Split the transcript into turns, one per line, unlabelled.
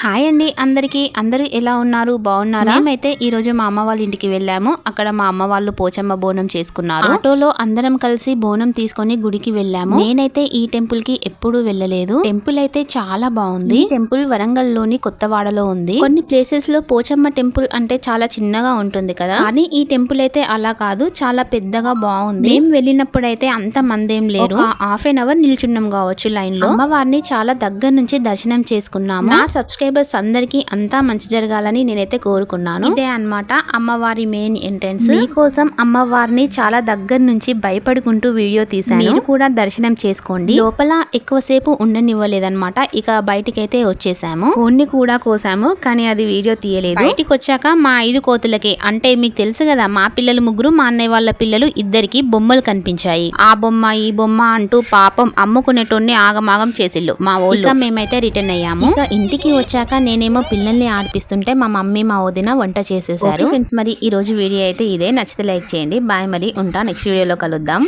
Hi అండి అందరికీ. అందరూ ఎలా ఉన్నారు? బాగున్నారా? మేమైతే ఈ రోజు మా అమ్మ వాళ్ళ ఇంటికి వెళ్ళాము. అక్కడ మా అమ్మ వాళ్ళు పోచమ్మ బోనం చేసుకున్నారు. ఆటోలో అందరం కలిసి బోనం తీసుకొని గుడికి వెళ్ళాము. నేనైతే ఈ టెంపుల్ కి ఎప్పుడూ వెళ్ళలేదు. టెంపుల్ అయితే చాలా బాగుంది. టెంపుల్ వరంగల్ లోని కొత్తవాడలో ఉంది. కొన్ని ప్లేసెస్ లో పోచమ్మ టెంపుల్ అంటే చాలా చిన్నగా ఉంటుంది కదా, కానీ ఈ టెంపుల్ అయితే అలా కాదు, చాలా పెద్దగా బాగుంది. మేము వెళ్ళినప్పుడు అయితే అంత మందేం లేరు. హాఫ్ ఎన్ అవర్ నిల్చున్నాం కావచ్చు లైన్ లో. అమ్మవారిని చాలా దగ్గర నుంచి దర్శనం చేసుకున్నాము. నా సబ్స్క్రైబర్స్ అందరికి అంతా మంచి జరగాలని నేనైతే కోరుకున్నాను. ఇదే అన్నమాట అమ్మవారి మెయిన్ ఎంట్రన్స్. మీకోసం అమ్మవారిని చాలా దగ్గర నుంచి భయపడుకుంటూ వీడియో తీసాను. మీరు కూడా దర్శనం చేసుకోండి. లోపల ఎక్కువసేపు ఉండనివ్వలేదన్నమాట. ఇక బయటికైతే వచ్చేసాము. కోన్ని కూడా కోసాము, కానీ అది వీడియో తీయలేదు. బయటికి వచ్చాక మా 5 కోతులకి, అంటే మీకు తెలుసు కదా, మా పిల్లలు ముగ్గురు, మా అన్నయ్య వాళ్ళ పిల్లలు ఇద్దరికి బొమ్మలు కనిపించాయి. ఆ బొమ్మ ఈ బొమ్మ అంటూ పాపం అమ్ముకునేటోన్ని ఆగమాగం చేసిళ్ళు మా ఊళ్ళో. మేమైతే రిటర్న్ అయ్యాము. ఇక ఇంటికి వచ్చాక నేనేమో పిల్లల్ని ఆడిపిస్తుంటే మా మమ్మీ మా వదిన వంట చేసేసారు. ఫ్రెండ్స్, మరి ఈ రోజు వీడియో అయితే ఇదే. నచ్చితే లైక్ చేయండి. బాయ్, మరి ఉంటా. నెక్స్ట్ వీడియోలో కలుద్దాం.